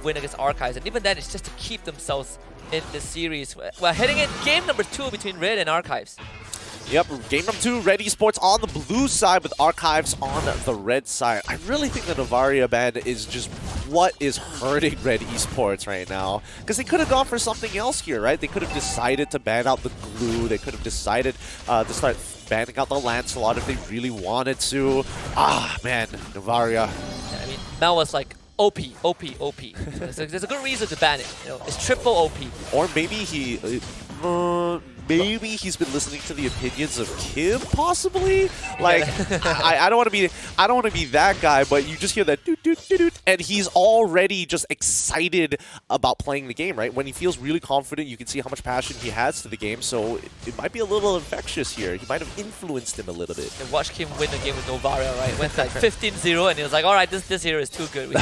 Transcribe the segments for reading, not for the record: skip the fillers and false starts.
win against Archives, and even then it's just to keep themselves in the series. We're heading in game number 2 between Red and Archives. Yep, game number 2, Red Esports on the blue side with Archives on the red side. I really think the Novaria ban is just what is hurting Red Esports right now. Because they could have gone for something else here, right? They could have decided to ban out the glue. They could have decided to start banning out the Lancelot if they really wanted to. Ah, man, Novaria. Yeah, I mean, Mel was like, OP. So there's a good reason to ban it. You know, it's triple OP. Or maybe maybe he's been listening to the opinions of Kim, possibly. Like, I don't want to be that guy, but you just hear that doot doot doot doot, and he's already just excited about playing the game, right? When he feels really confident, you can see how much passion he has to the game. So it might be a little infectious here. He might have influenced him a little bit. And watch Kim win the game with Novaria, right? Went like 15-0, and he was like, all right, this hero is too good. We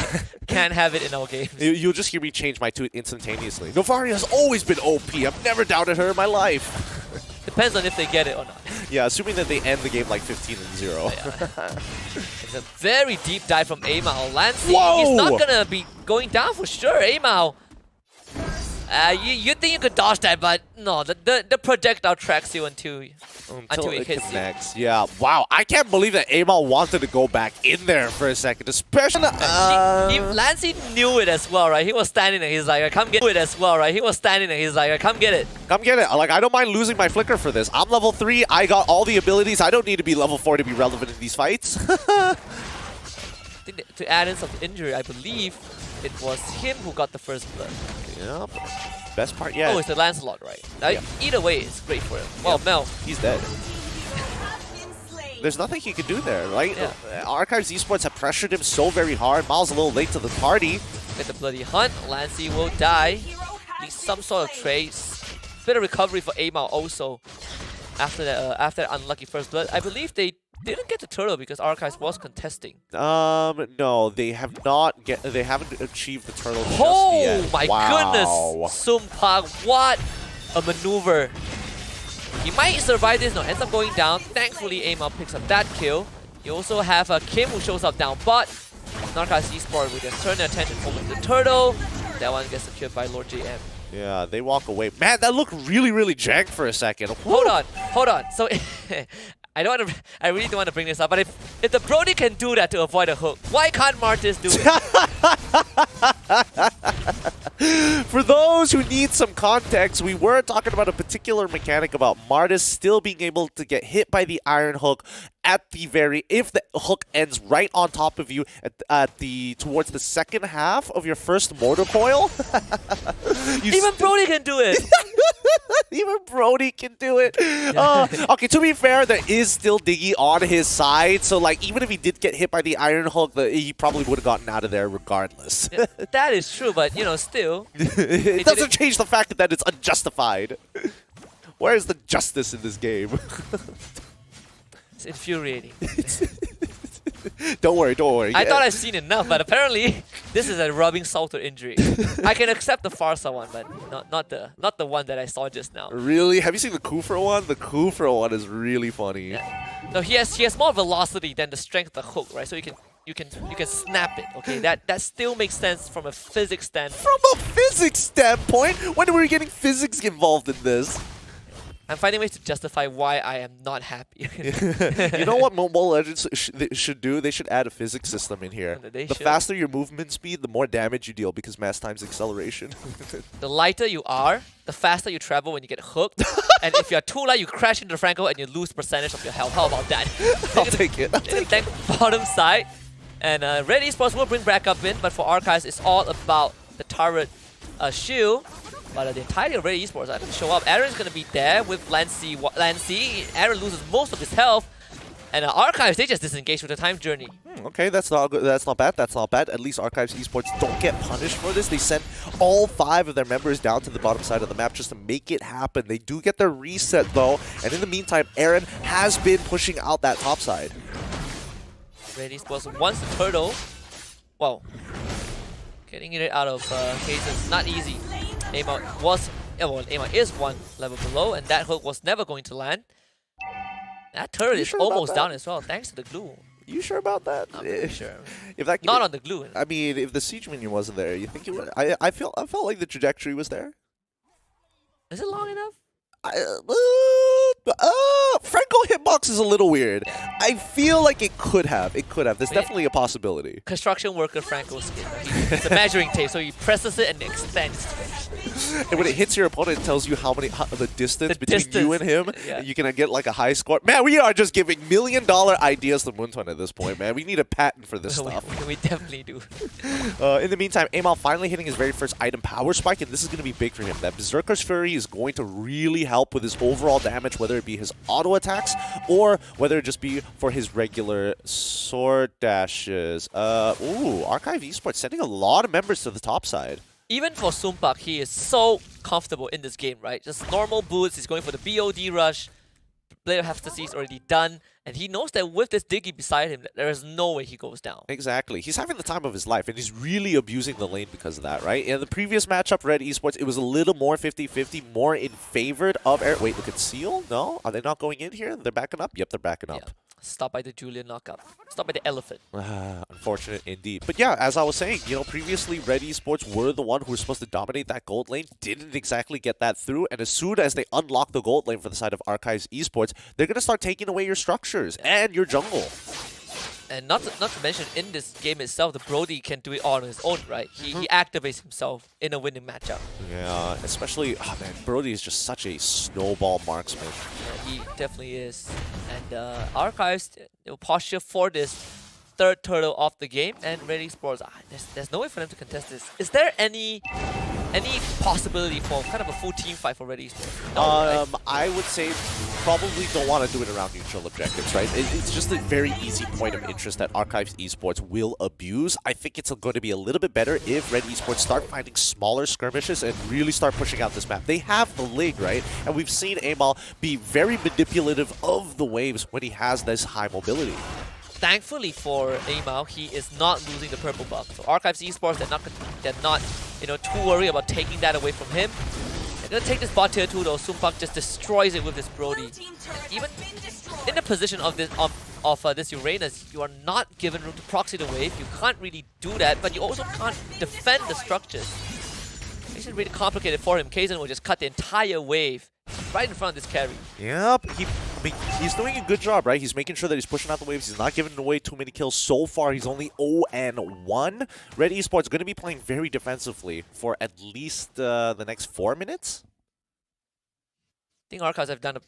can't have it in our games. You'll just hear me change my tweet instantaneously. Novaria has always been OP. I've never doubted her in my life. Depends on if they get it or not. Yeah, assuming that they end the game like 15-0. Yeah. It's a very deep dive from Amao. Lancey, Whoa! he's not going to be going down for sure. Amao, you think you could dodge that, but no, the projectile tracks you until it hits connects. You. Yeah, wow. I can't believe that Amal wanted to go back in there for a second, especially... Lancey knew it as well, right? He was standing there, he's like, come get it as well, right? He was standing there, he's like, come get it. Come get it. Like, I don't mind losing my flicker for this. I'm level 3, I got all the abilities. I don't need to be level 4 to be relevant in these fights. I think to add in some injury, I believe it was him who got the first blood. Yep. Best part yet. Oh, it's the Lancelot, right? Yep. Either way, it's great for him. Well, yep. Mel. He's dead. There's nothing he can do there, right? Yeah. Archives Esports have pressured him so very hard. Miles a little late to the party. Get the bloody hunt. Lancey will die. Needs some sort of trace. Bit of recovery for Amal also after that unlucky first blood. I believe they didn't get the turtle because Archives was contesting. No, they have not they haven't achieved the turtle just yet. Oh my goodness! Sumpak, what a maneuver. He might survive this, no, ends up going down. Thankfully, Amal picks up that kill. You also have Kim who shows up down bot. Archives Esports will just turn their attention over to the turtle. That one gets secured by Lord JM. Yeah, they walk away. Man, that looked really, really jank for a second. Hold on. So I really don't want to bring this up, but if the Brody can do that to avoid a hook, why can't Martis do it? For those who need some context, we were talking about a particular mechanic about Martis still being able to get hit by the iron hook at the if the hook ends right on top of you towards the second half of your first mortar coil. Even Brody can do it. Even Brody can do it. Okay, to be fair, there is still Diggy on his side, so like even if he did get hit by the iron hook, he probably would have gotten out of there regardless. Yeah, that is true, but you know, still, it doesn't change the fact that it's unjustified. Where is the justice in this game? It's infuriating. Don't worry. I thought I've seen enough, but apparently this is a rubbing salt or injury. I can accept the Farsa one, but not the one that I saw just now. Really? Have you seen the Kufra one? The Kufra one is really funny. Yeah. No, he has more velocity than the strength of the hook, right? So you can snap it. Okay, that still makes sense from a physics standpoint. From a physics standpoint? When were we getting physics involved in this? I'm finding ways to justify why I am not happy. You know what Mobile Legends should do? They should add a physics system in here. The faster your movement speed, the more damage you deal because mass times acceleration. The lighter you are, the faster you travel when you get hooked. And if you're too light, you crash into the Franco and you lose percentage of your health. How about that? I'll take it. Thank bottom side. And Red Esports will bring back up in, but for Archives, it's all about the turret shield. But the entirety of Red Esports are going to show up. Aaron's going to be there with Lancey. Aaron loses most of his health. And Archives, they just disengage with the time journey. Okay, that's not good. That's not bad. That's not bad. At least Archives Esports don't get punished for this. They send all 5 of their members down to the bottom side of the map just to make it happen. They do get their reset though. And in the meantime, Aaron has been pushing out that top side. Red Esports wants the turtle. Well, getting it out of cases not easy. Amal is 1 level below, and that hook was never going to land. That turret is almost down as well, thanks to the glue. You sure about that? I'm pretty sure. If that Not on the glue. I mean, if the siege minion wasn't there, you think it would? I felt like the trajectory was there. Is it long enough? Franco hitbox is a little weird. I feel like it could have. It could have. There's definitely a possibility. Construction worker Franco skin. Right? It's a measuring tape, so he presses it and extends. And when it hits your opponent, it tells you the distance between you and him. Yeah. You can get like a high score. Man, we are just giving $1 million ideas to Moonton at this point, man. We need a patent for this stuff. We definitely do. In the meantime, Amal finally hitting his very first item, Power Spike, and this is going to be big for him. That Berserker's Fury is going to really help with his overall damage, whether it be his auto attacks or whether it just be for his regular sword dashes. Archive Esports sending a lot of members to the top side. Even for Sumpak, he is so comfortable in this game, right? Just normal boots, he's going for the BOD rush. Blade of Ecstasy is already done, and he knows that with this Diggy beside him, there is no way he goes down. Exactly. He's having the time of his life, and he's really abusing the lane because of that, right? In the previous matchup, Red Esports, it was a little more 50-50, more in favor of Air. Wait, look at Seal? No? Are they not going in here? They're backing up? Yep, they're backing up. Yeah. Stop by the Julian knockup. Stop by the elephant. Unfortunate indeed. But yeah, as I was saying, previously Red Esports were the one who was supposed to dominate that gold lane, didn't exactly get that through, and as soon as they unlock the gold lane for the side of Archives Esports, they're going to start taking away your structures and your jungle. And not to mention, in this game itself, the Brody can do it all on his own, right? He activates himself in a winning matchup. Yeah, especially, man, Brody is just such a snowball marksman. Yeah, he definitely is. And Archives will posture for this third turtle of the game, and Red Esports, there's no way for them to contest this. Is there any possibility for kind of a full team fight for Red Esports? No, right? I would say probably don't want to do it around neutral objectives, right? It's just a very easy point of interest that Archives Esports will abuse. I think it's going to be a little bit better if Red Esports start finding smaller skirmishes and really start pushing out this map. They have the league, right? And we've seen Amal be very manipulative of the waves when he has this high mobility. Thankfully for Amal, he is not losing the purple buff. So Archives Esports, they're not too worried about taking that away from him. They're gonna take this bot tier 2 though. Sumpak just destroys it with this Brody. Even in the position of this Uranus, you are not given room to proxy the wave. You can't really do that, but you also can't defend the structures. Makes it really complicated for him. Kaizen will just cut the entire wave right in front of this carry. Yep, he's doing a good job, right? He's making sure that he's pushing out the waves. He's not giving away too many kills. So far, he's only 0-1. Red Esports going to be playing very defensively for at least the next 4 minutes. I think Archives have done a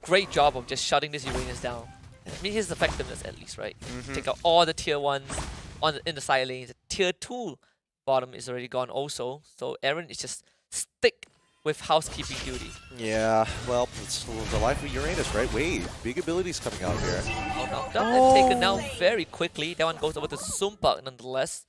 great job of just shutting this Uranus down. I mean, his effectiveness at least, right? Take out all the tier 1s in the side lanes. Tier 2 bottom is already gone also. So Aaron is just stick with housekeeping duty. Yeah, well, it's the life of Uranus, right? Wait, big abilities coming out here. Oh, knocked up and taken down very quickly. That one goes over to Sumpak nonetheless.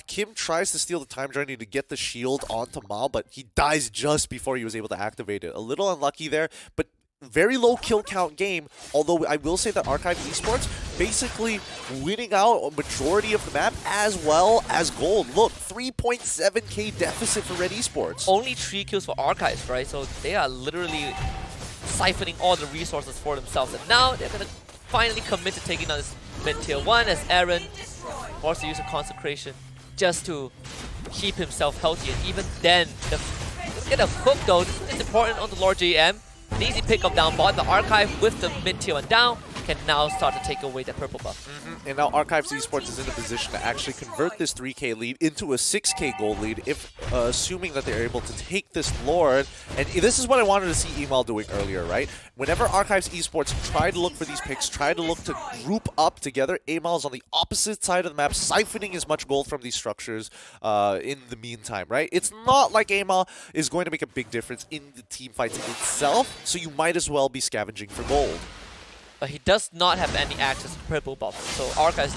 Kim tries to steal the time journey to get the shield onto Mal, but he dies just before he was able to activate it. A little unlucky there, but very low kill count game, although I will say that Archive Esports basically winning out a majority of the map as well as gold. Look, 3.7k deficit for Red Esports. Only 3 kills for Archives, right? So they are literally siphoning all the resources for themselves. And now they're going to finally commit to taking down this mid-tier 1 as Aaron forced to use a consecration just to keep himself healthy. And even then, get a hook though. This is important on the Lord JM. An easy pickup down bot. The Archive with the mid-tier 1 down can now start to take away that purple buff. And now Archives Esports is in a position to actually convert this 3k lead into a 6k gold lead, if assuming that they're able to take this Lord. And this is what I wanted to see Emal doing earlier, right? Whenever Archives Esports try to look for these picks, try to look to group up together, Amal is on the opposite side of the map, siphoning as much gold from these structures in the meantime, right? It's not like Amal is going to make a big difference in the team fights itself, so you might as well be scavenging for gold. But he does not have any access to purple buff, so Archives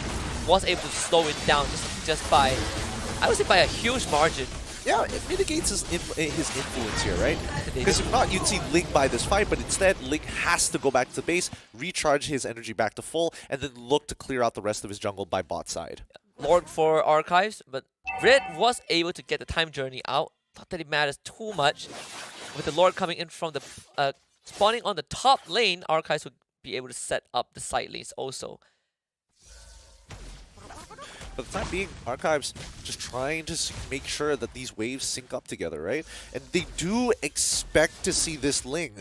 was able to slow it down just by, I would say, by a huge margin. Yeah, it mitigates his influence here, right? Because if not, you'd see Link buy this fight, but instead, Link has to go back to the base, recharge his energy back to full, and then look to clear out the rest of his jungle by bot side. Lord for Archives, but Red was able to get the time journey out. Not that it matters too much. With the Lord coming in from the spawning on the top lane, Archives would be able to set up the side lanes also. For the time being, Archives just trying to make sure that these waves sync up together, right? And they do expect to see this Ling.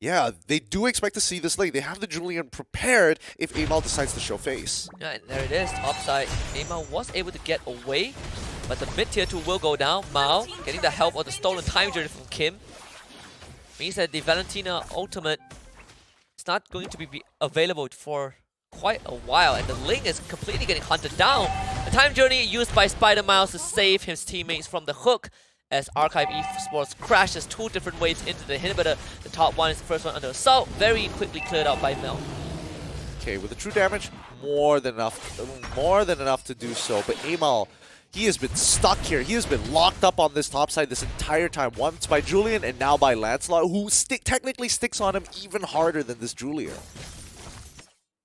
Yeah, they do expect to see this Ling. They have the Julian prepared if Amal decides to show face. Yeah, and there it is, topside. Amal was able to get away, but the mid tier 2 will go down. Mao getting the help of the stolen time journey from Kim. Means that the Valentina ultimate is not going to be available for quite a while, and the Ling is completely getting hunted down. The time journey used by Spider Miles to save his teammates from the hook as Archive Esports crashes 2 different waves into the inhibitor. The top one is the first one under assault, very quickly cleared out by Mel. Okay, with the true damage, more than enough to do so, but Amal, he has been stuck here. He has been locked up on this top side this entire time, once by Julian and now by Lancelot, who technically sticks on him even harder than this Julia.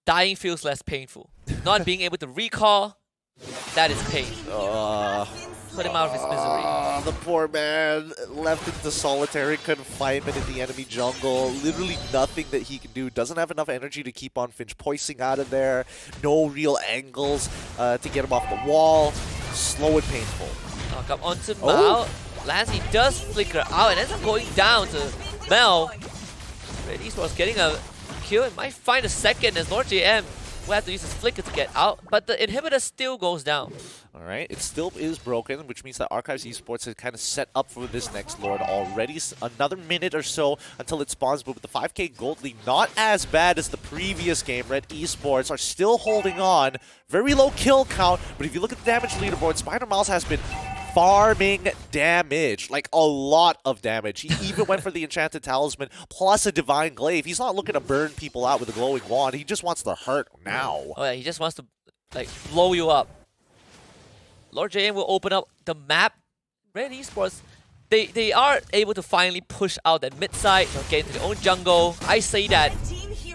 Dying feels less painful. Not being able to recall, that is pain. Put him out of his misery. The poor man left into solitary confinement in the enemy jungle. Literally nothing that he can do. Doesn't have enough energy to keep on Finch poising out of there. No real angles to get him off the wall. Slow and painful. Knock up onto Mao. Lancey does flicker out and ends up going down to Mel. Red Esports getting a kill and might find a second as Lord JM will have to use his flicker to get out, but the inhibitor still goes down. Alright, it still is broken, which means that Archives Esports has kind of set up for this next Lord already. Another minute or so until it spawns, but with the 5k gold lead, not as bad as the previous game. Red Esports are still holding on. Very low kill count, but if you look at the damage leaderboard, Spider Miles has been farming damage, like a lot of damage. He even went for the Enchanted Talisman plus a Divine Glaive. He's not looking to burn people out with a glowing wand. He just wants to hurt now. Oh yeah, he just wants to like blow you up. Lord JM will open up the map. Red Esports, they are able to finally push out that mid side, get into their own jungle. I say that.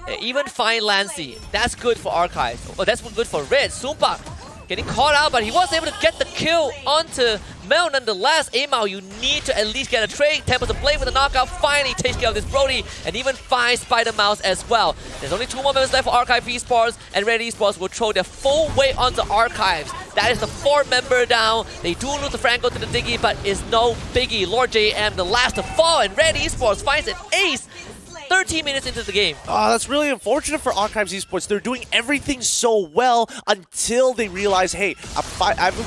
They even find Lancey. That's good for Archives. Oh, that's good for Red. Sumpak getting caught out, but he was able to get the kill onto Mel nonetheless. Amal, you need to at least get a trade. Tempest to Blade with a knockout. Finally takes care of this Brody and even finds Spider Mouse as well. There's only 2 more members left for Archive Esports, and Red Esports will throw their full weight onto Archives. That is the 4th member down. They do lose the Franco to the Diggy, but it's no biggie. Lord JM, the last to fall, and Red Esports finds an ace 13 minutes into the game. That's really unfortunate for Archives Esports. They're doing everything so well until they realize, hey,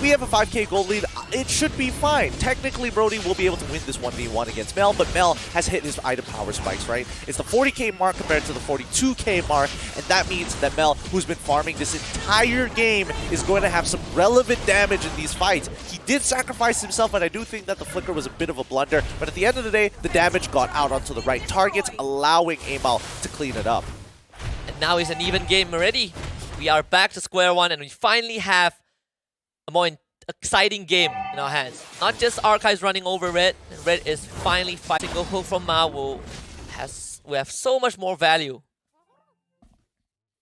we have a 5k gold lead. It should be fine. Technically, Brody will be able to win this 1v1 against Mel, but Mel has hit his item power spikes, right? It's the 40k mark compared to the 42k mark, and that means that Mel, who's been farming this entire game, is going to have some relevant damage in these fights. He did sacrifice himself, and I do think that the flicker was a bit of a blunder, but at the end of the day, the damage got out onto the right targets, allowing Amal to clean it up. And now it's an even game already. We are back to square one, and we finally have a more exciting game in our hands. Not just Archives running over Red. Red is finally fighting. Single hook from Mao will have so much more value.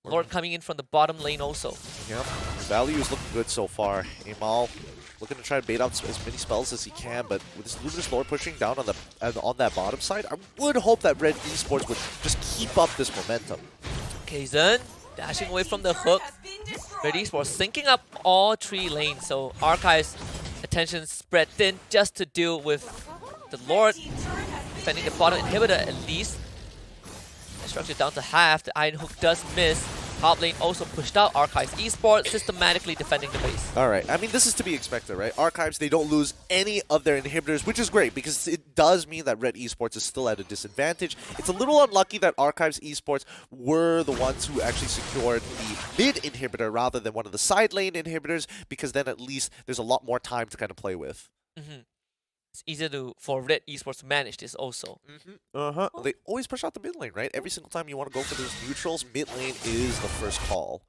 Lord coming in from the bottom lane also. Yep, value is looking good so far. Amal looking to try to bait out as many spells as he can, but with this Luminous Lord pushing down on that bottom side, I would hope that Red Esports would just keep up this momentum. Kaizen dashing away from the hook. Red Esports syncing up all 3 lanes, so Archive's attention spread thin just to deal with the Lord defending the bottom inhibitor at least. Structure down to half. The Iron Hook does miss. Top lane also pushed out. Archives Esports systematically defending the base. Alright, I mean, this is to be expected, right? Archives, they don't lose any of their inhibitors, which is great because it does mean that Red Esports is still at a disadvantage. It's a little unlucky that Archives Esports were the ones who actually secured the mid inhibitor rather than one of the side lane inhibitors, because then at least there's a lot more time to kind of play with. It's easier for Red Esports to manage this also. They always push out the mid lane, right? Every single time you want to go for those neutrals, mid lane is the first call.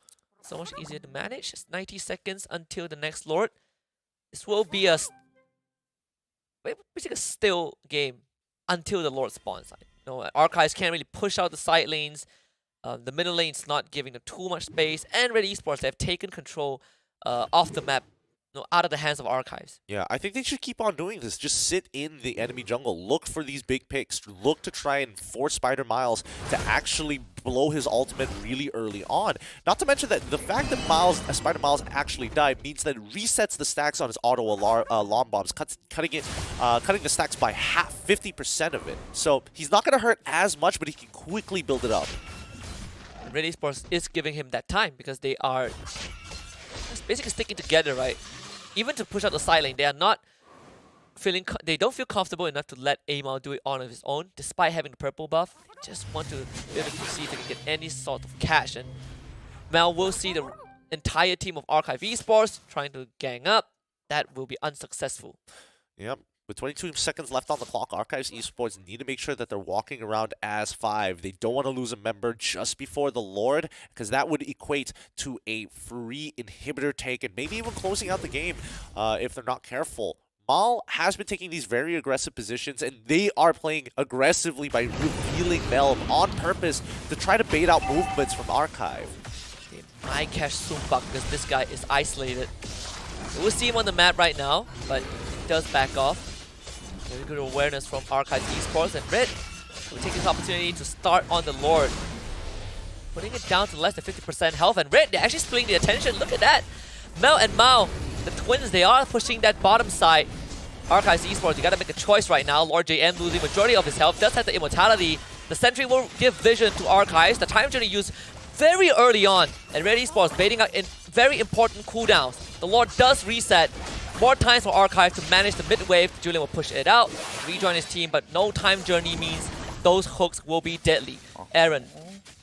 So much easier to manage. It's 90 seconds until the next Lord. This will be a basically a still game until the Lord spawns. Archives can't really push out the side lanes. The middle lane's not giving them too much space. And Red Esports have taken control of the map out of the hands of Archives. Yeah, I think they should keep on doing this. Just sit in the enemy jungle. Look for these big picks. Look to try and force Spider Miles to actually blow his ultimate really early on. Not to mention that the fact that Spider Miles actually died means that it resets the stacks on his auto alarm bombs, cutting the stacks by 50% of it. So he's not going to hurt as much, but he can quickly build it up. Red Esports is giving him that time because they are just basically sticking together, right? Even to push out the side lane, they are not feeling. They don't feel comfortable enough to let Amal do it on his own, despite having the purple buff. They just want to be able to see if they can get any sort of cash. And Mal will see the entire team of Archive Esports trying to gang up. That will be unsuccessful. Yep. With 22 seconds left on the clock, Archives Esports need to make sure that they're walking around as 5. They don't want to lose a member just before the Lord, because that would equate to a free inhibitor take and maybe even closing out the game if they're not careful. Mal has been taking these very aggressive positions, and they are playing aggressively by revealing Melb on purpose to try to bait out movements from Archive. They might catch Sumbak because this guy is isolated. We'll see him on the map right now, but he does back off. Very good awareness from Archive Esports, and Red will take this opportunity to start on the Lord. Putting it down to less than 50% health, and Red, they're actually splitting the attention. Look at that. Mel and Mao, the twins, they are pushing that bottom side. Archive Esports, you gotta make a choice right now. Lord JM losing majority of his health, does have the immortality. The sentry will give vision to Archives. The time journey used very early on, and Red Esports baiting out in very important cooldowns. The Lord does reset. More times for Archive to manage the mid wave. Julian will push it out, rejoin his team, but no time journey means those hooks will be deadly. Aaron,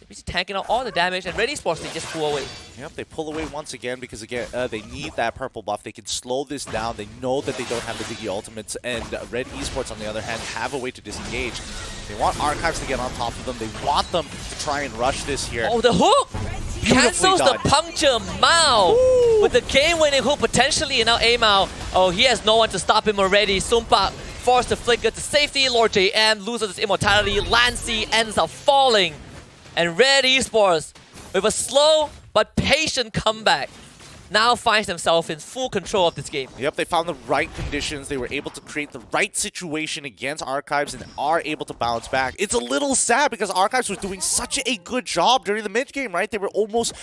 he's tanking out all the damage, and Red Esports, they just pull away. Yep, they pull away once again because, again, they need that purple buff. They can slow this down. They know that they don't have the Diggy ultimates, and Red Esports, on the other hand, have a way to disengage. They want Archives to get on top of them. They want them to try and rush this here. Oh, the hook! Cancels done. the puncture. Mao with the game-winning hook potentially, and now Amao. Oh, he has no one to stop him already. Sumpa forced to flicker to safety. Lord JM loses his immortality. Lancy ends up falling. And Red Esports, with a slow but patient comeback, now finds themselves in full control of this game. Yep, they found the right conditions. They were able to create the right situation against Archives and are able to bounce back. It's a little sad because Archives was doing such a good job during the mid game, right? They were almost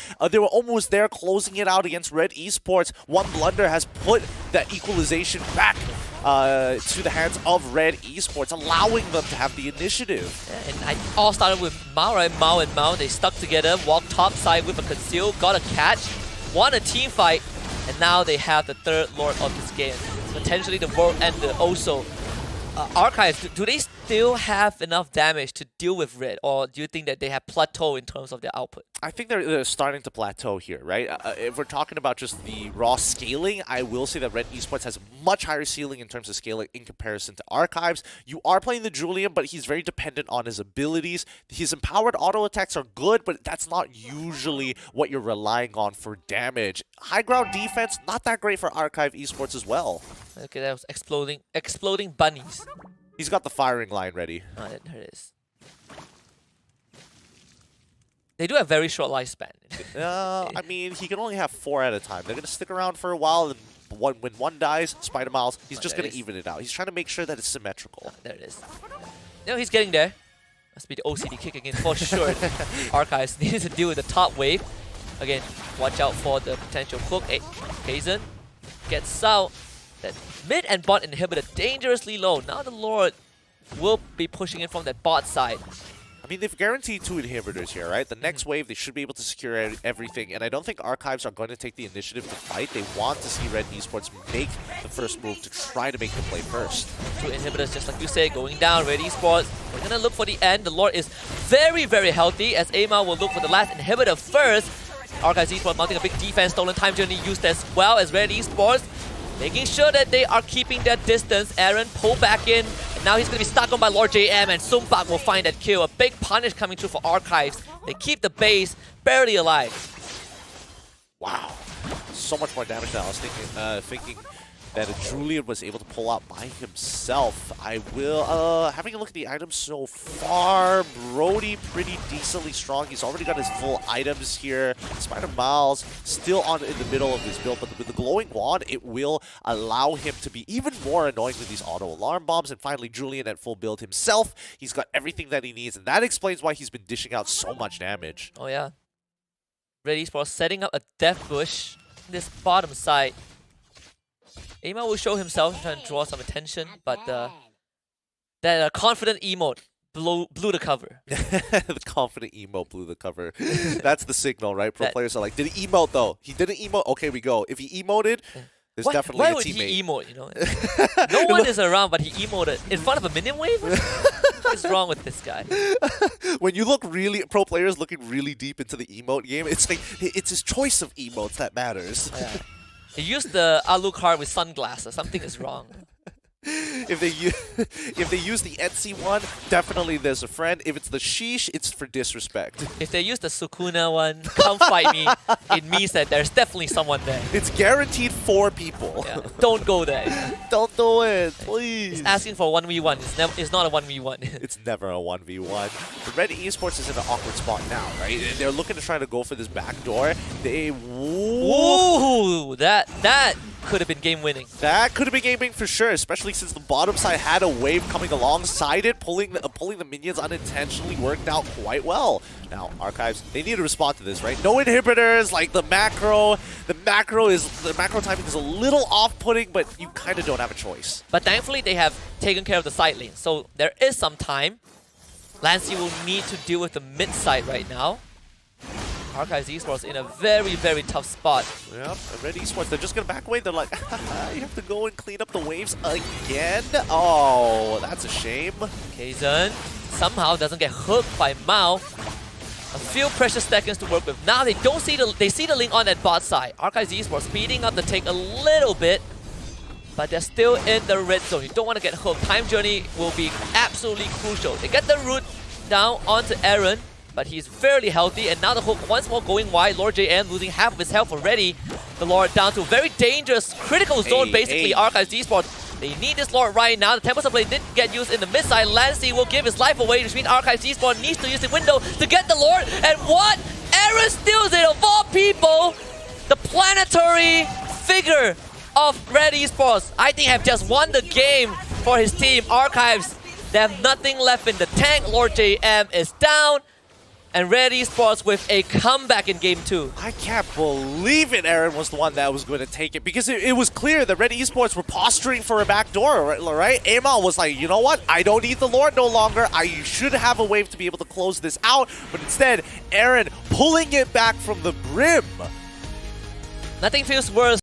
there closing it out against Red Esports. One blunder has put that equalization back to the hands of Red Esports, allowing them to have the initiative. Yeah, and it all started with Mao, right? Mao and Mao, they stuck together, walked top side with a conceal, got a catch, won a team fight, and now they have the third Lord of this game. Potentially the world ender also. Archives, do they still have enough damage to deal with Red, or do you think that they have plateau in terms of their output? I think they're starting to plateau here, right? If we're talking about just the raw scaling, I will say that Red Esports has a much higher ceiling in terms of scaling in comparison to Archives. You are playing the Julian, but he's very dependent on his abilities. His empowered auto attacks are good, but that's not usually what you're relying on for damage. High ground defense, not that great for Archive Esports as well. Okay, that was exploding bunnies. He's got the firing line ready. Oh, there it is. They do have very short lifespan. I mean, he can only have 4 at a time. They're going to stick around for a while, and when one dies, Spider Miles, he's just going to even it out. He's trying to make sure that it's symmetrical. There it is. No, he's getting there. Must be the OCD kick again for sure. Archives needs to deal with the top wave. Again, watch out for the potential hook. Hazen gets out. That mid and bot inhibitor dangerously low. Now the Lord will be pushing it from that bot side. I mean, they've guaranteed 2 inhibitors here, right? The next wave, they should be able to secure everything, and I don't think Archives are going to take the initiative to fight. They want to see Red Esports make the first move to try to make the play first. 2 inhibitors, just like you say, going down. Red Esports, we're going to look for the end. The Lord is very, very healthy, as Ama will look for the last inhibitor first. Archives Esports mounting a big defense, stolen time journey used as well as Red Esports. Making sure that they are keeping that distance. Aaron pull back in. And now he's going to be stuck on by Lord JM, and Sumbak will find that kill. A big punish coming through for Archives. They keep the base barely alive. Wow. So much more damage than I was thinking that Julian was able to pull out by himself. I will, having a look at the items so far, Brody pretty decently strong. He's already got his full items here. Spider Miles still in the middle of his build, but with the glowing wand, it will allow him to be even more annoying with these auto alarm bombs. And finally, Julian at full build himself. He's got everything that he needs, and that explains why he's been dishing out so much damage. Oh yeah. Red Esports setting up a death bush in this bottom side. Ama will show himself trying to draw some attention, but that confident emote blew the cover. The confident emote blew the cover. That's the signal, right? Pro players are like, did he emote though? He didn't emote? Okay, we go. If he emoted, there's definitely a teammate. Why would he emote, you know? No one is around, but he emoted in front of a minion wave? What is wrong with this guy? When you look pro players looking really deep into the emote game, it's like, it's his choice of emotes that matters. Yeah. He used the Alucard with sunglasses. Something is wrong. If they use the Etsy one, definitely there's a friend. If it's the sheesh, it's for disrespect. If they use the Sukuna one, come fight me. It means that there's definitely someone there. It's guaranteed 4 people. Yeah. Don't go there. Don't do it, please. It's asking for 1v1. It's not a 1v1. It's never a 1v1. The Red Esports is in an awkward spot now, right? They're looking to try to go for this back door. Ooh, that could have been game winning. That could have been game winning for sure, especially since the bottom side had a wave coming alongside it, pulling the minions unintentionally worked out quite well. Now, Archives, they need to respond to this, right? No inhibitors, like the macro timing is a little off-putting, but you kind of don't have a choice. But thankfully, they have taken care of the side lane, so there is some time. Lancey will need to deal with the mid side right now. Archives Esports in a very, very tough spot. Yep, Red Esports, they're just going to back away. They're like, you have to go and clean up the waves again? Oh, that's a shame. Kazan somehow doesn't get hooked by Mao. A few precious seconds to work with. Now they see the link on that bot side. Archives Esports speeding up the take a little bit, but they're still in the red zone. You don't want to get hooked. Time Journey will be absolutely crucial. They get the root down onto Aaron, but he's fairly healthy, and now the hook once more going wide. Lord JM losing half of his health already. The Lord down to a very dangerous critical zone, basically. Archives Esports, they need this Lord right now. The Tempest Blade did get used in the mid side. Lancey will give his life away, which means Archives Esports needs to use the window to get the Lord. And what? Aaron steals it of all people! The planetary figure of Red Esports, I think, have just won the game for his team. Archives, they have nothing left in the tank. Lord JM is down. And Red Esports with a comeback in Game 2. I can't believe it. Aaron was the one that was going to take it, because it was clear that Red Esports were posturing for a back door, right? Amal was like, you know what? I don't need the Lord no longer. I should have a wave to be able to close this out. But instead, Aaron pulling it back from the brim. Nothing feels worse